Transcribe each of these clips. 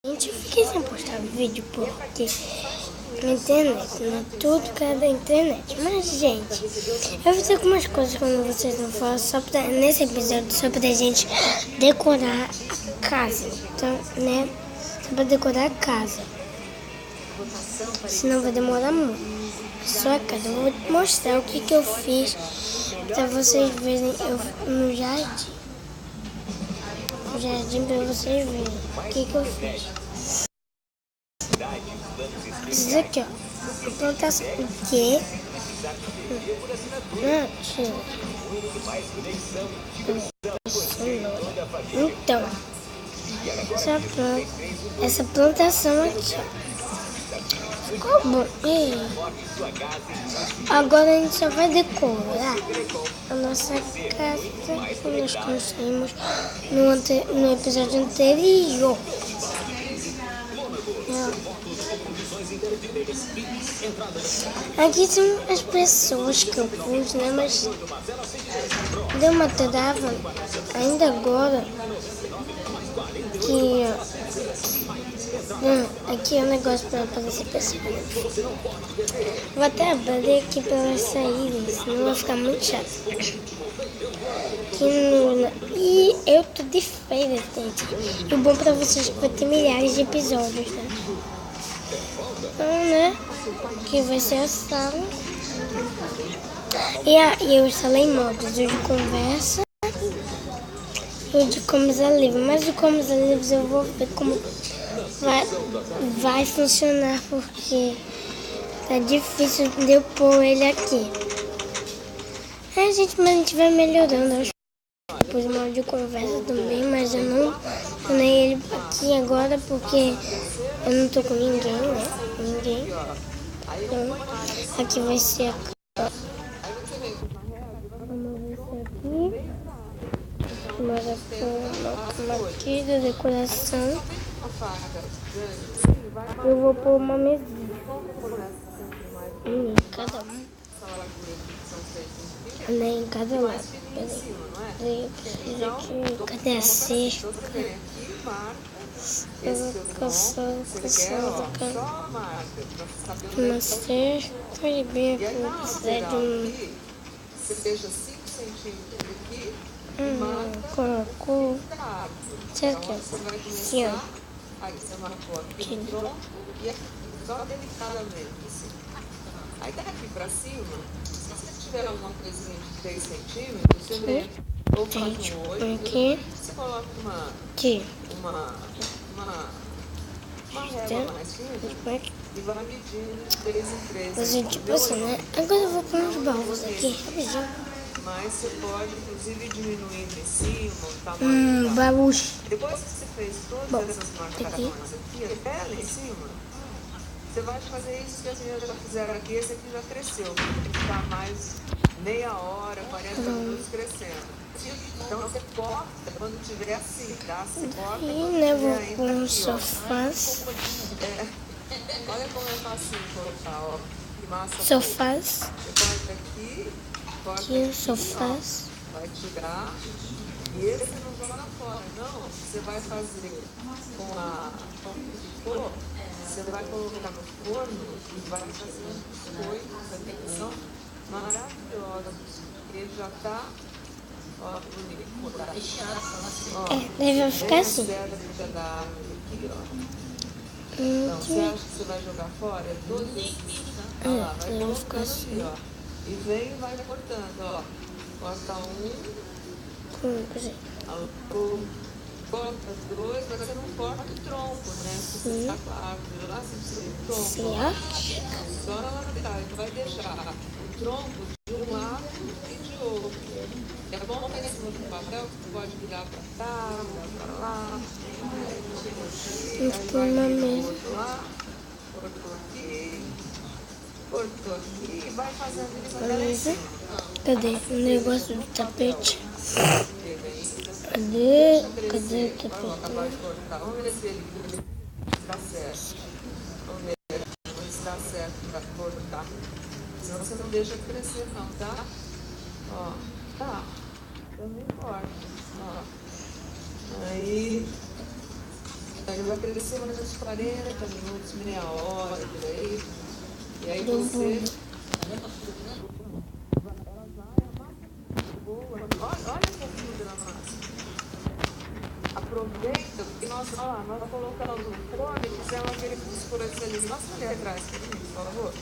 Gente, eu fiquei sem postar vídeo porque na internet, não é tudo que é da internet. Mas, gente, eu vou dizer algumas coisas quando vocês não falam, nesse episódio, só pra gente decorar a casa. Então, né, só pra decorar a casa. Senão vai demorar muito. Só a casa. Eu vou mostrar o que eu fiz pra vocês verem eu no jardim. No jardim pra vocês verem o que eu fiz. Isso aqui, ó. Plantação. O quê? Não, tira. Então, essa plantação aqui, ó. Ficou bom. Agora a gente só vai decorar a nossa casa que nós construímos no episódio anterior. Aqui são as pessoas que eu pus, né? Mas deu uma trava ainda agora que aqui é um negócio para aparecer pessoas. Vou até abrir aqui para elas saírem, senão vai ficar muito chato. E eu tô de férias, gente. E o bom para vocês é que vai ter milhares de episódios, né? Então, né? Que vai ser a sala. E eu instalei modos, o de conversa e o de comes a livre. Mas o comes a livre eu vou ver como vai funcionar, porque tá difícil de eu pôr ele aqui. Mas a gente vai melhorando. Eu pus o modo de conversa também, mas eu não tornei ele aqui agora porque eu não tô com ninguém, né? Ninguém. Então, aqui vai ser a cama. Vamos ver isso aqui. Bora pôr uma aqui da decoração. Eu vou pôr uma mesinha. Em cada um. Nem em cada lado. Peraí, eu preciso aqui. Cadê a cesta? Eu vou caçando uma cesta e bem aqui. Eu preciso de um. Colocou. Será que é assim, ó? Aqui. Só delicadamente, assim. Aí daqui pra cima, se você tiver alguma coisinha de 3 centímetros, você vê. Ou faz um 8, aqui. Você coloca uma régua mais fina e vai medindo 3 em 3. Mas tipo assim, né? Agora eu vou pôr uns balvos aqui, rapidinho. Mas você pode, inclusive, diminuindo em cima o tamanho. Baús. Depois que você fez todas essas marcações aqui, até lá em cima, você vai fazer isso que as meninas já fizeram aqui. Esse aqui já cresceu. Tem que ficar mais meia hora, 40 minutos crescendo. Então você corta quando tiver assim, tá? Você corta E né, vou pôr uns sofás. Olha como é fácil cortar, ó. Que massa. Sofás. Você corta aqui, Aqui os sofás. Ó, vai tirar. E esse você não joga fora, não. Você vai fazer com a cor. Você vai colocar no forno e vai fazer um biscoito, essa definição maravilhosa. Ele já tá, ó, bonito. Tá recheado. Deve ficar assim. Aqui, ó. Então, você acha que você vai jogar fora? É todo isso. Olha lá, vai colocando assim, ó. E vem e vai cortando, ó. Corta um. Corta dois, mas você não corta o tronco, né? Você tá claro, lá você precisa do tronco. Só na lateral, vai deixar o tronco de um lado e de outro. É bom pegar esse outro papel que você pode virar pra cá, pra lá. Vou pôr uma mesa. Cortou aqui, vai fazendo isso até lá em cima. Cadê o negócio do tapete? Cadê o tapete? Vamos ver se ele dá certo. Vamos ver se dá certo pra cortar. Senão você não deixa crescer não, tá? Ó, tá. Também corta. Ó. Aí. Ele vai crescer mais uns 40 minutos, meia hora, por aí. E aí você... Olha a fofura da massa. Aproveita, porque nós colocamos no forno e fizemos aquele biscoito ali. Nossa, ali atrás, por favor.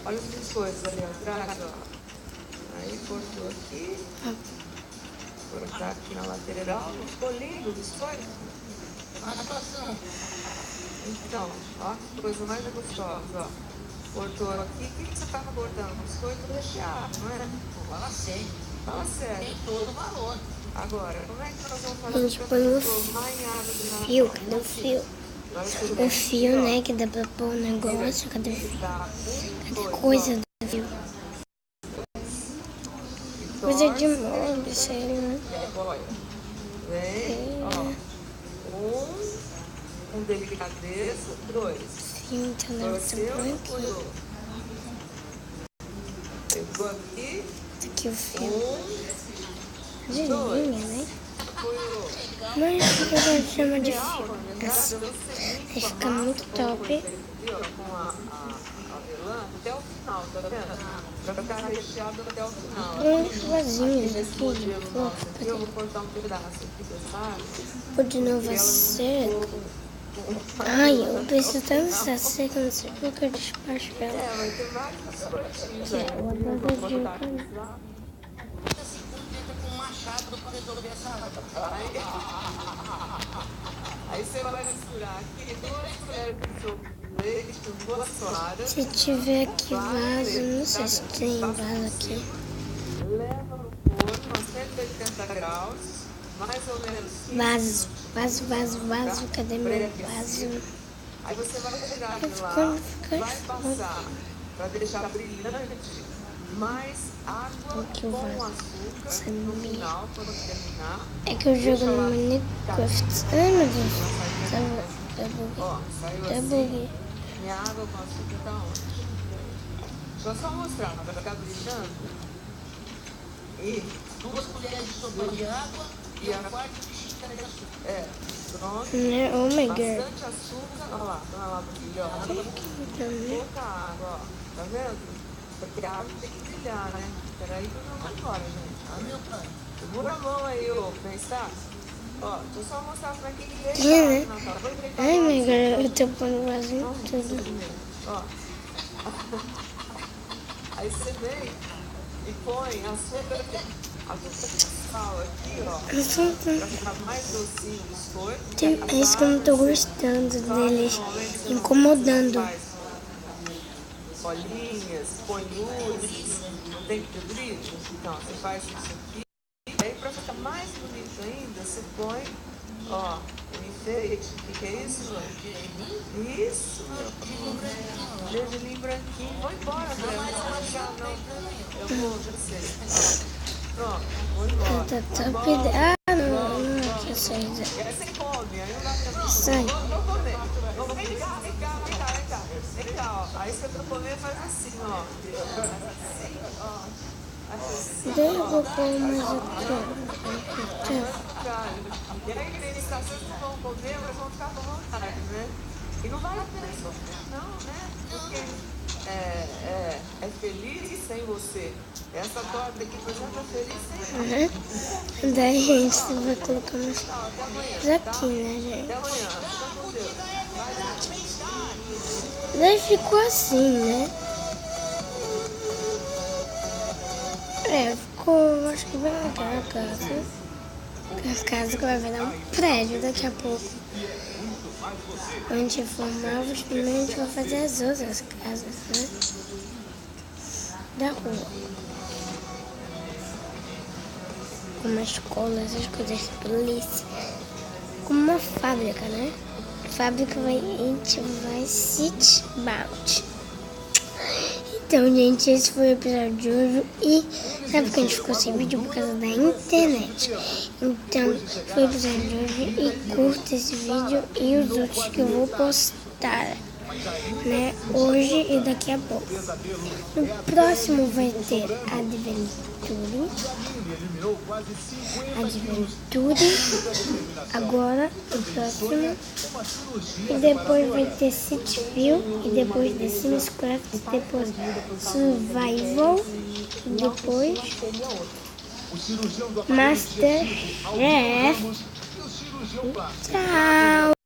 Olha os biscoitos ali atrás, ó. Aí cortou aqui. Cortar aqui na lateral. Ficou lindo o biscoito. Então, ó, que coisa mais gostosa, ó. Cortou aqui. O que você estava cortando? Biscoito recheado, não é? Fala sério. Fala sério. Tem todo o valor. Agora, como é que nós vamos fazer? A gente põe o fio, cadê o fio? O fio, né, que dá pra pôr o negócio, cadê o fio? Cadê coisa do fio? Coisa de molde, sei lá. Olha, vem, ó. Um delicadeza, 2. Fio, então deve ser por aqui. Pegou aqui. Esse aqui é o fio. De linha, né? Mas a gente chama de fio. Assim. Vai ficar muito top. Com a avelã até o final, tá vendo? Vai ficar recheado até o final. Uns vasinhos aqui de flor. Eu vou cortar um pedaço aqui, sabe? Pôr de novo a seca. Ai, eu preciso tanto dessa seca, não sei como que eu despacho ela. Vai ter várias coisinhas. Eu vou botar de Com um machado para resolver essa. Aí você vai misturar aqui 2 colheres de sopa de leite com 2 claras. Se tiver aqui vaso, não sei se tem vaso aqui. Leva no forno a 180 graus, mais ou menos. Vaso, cadê meu vaso? Aí você vai tirar de lá, Quando vai passar para deixar brilhante, mais água com açúcar no final, quando terminar. É que eu jogo no Minecraft. Ai, meu Deus. Ó, saiu assim. Minha água com açúcar tá onde? Deixa eu só mostrar, vai ficar brilhando. E 2 colheres de sopa de água e a quarta de xícara de açúcar. pronto. Oh my god. Bastante açúcar. Olha lá, tá lá brilhando. Pouca água, ó. Tá vendo? Porque a água tem que brilhar, né? Peraí que eu não vou embora, gente. Segura a mão aí, ô, pensar. Ó, deixa eu só mostrar pra quem lê. Ai, my god, eu tô pondo vaso em tudo. Ó. Aí você vem e põe açúcar sal aqui, ó. Pra ficar mais docinho o biscoito. É isso que eu não tô gostando deles incomodando. Bolinhas, põe luzes, não tem que ter brilho. Então, você faz isso aqui. E aí, pra ficar mais bonito ainda, você põe, ó, um enfeite. O que é isso, mano? Isso, meu. Gergelim branquinho. Vou embora, André. Não vou deixar, não. Eu vou, você. Pronto, vou embora. Tá top. Ah, não, que saída. E aí você come, aí não dá pra Sai. Vou comer. Vem cá. Vem cá, ó. Aí você pra comer faz assim, ó. Assim, ó. Daí eu vou pôr mais aqui. E aí, que nem vocês não vão comer, mas vão ficar com vontade, né? E não vale a pena sofrer, não, né? Porque é feliz sem você. Essa torta aqui, por exemplo, é feliz sem você. Daí a gente vai colocar mais aqui, né, gente? Até amanhã. Fica com Deus. Daí ficou assim, né? Ficou, acho que vai legal a casa. A casa que vai virar um prédio daqui a pouco. A gente formar, primeiro a gente vai fazer as outras casas, né? Da rua. Como uma escola, essas coisas de polícia. Como uma fábrica, né? A fábrica a gente vai sit bound. Então, gente, esse foi o episódio de hoje. E sabe que a gente ficou sem vídeo por causa da internet. Então, foi o episódio de hoje. E curta esse vídeo e os outros que eu vou postar. né? Hoje e daqui a pouco. No próximo vai ter Adventure, agora o próximo. E depois vai ter Cityville, e depois The Sims Craft, depois Survival, e depois Master Chef. Tchau!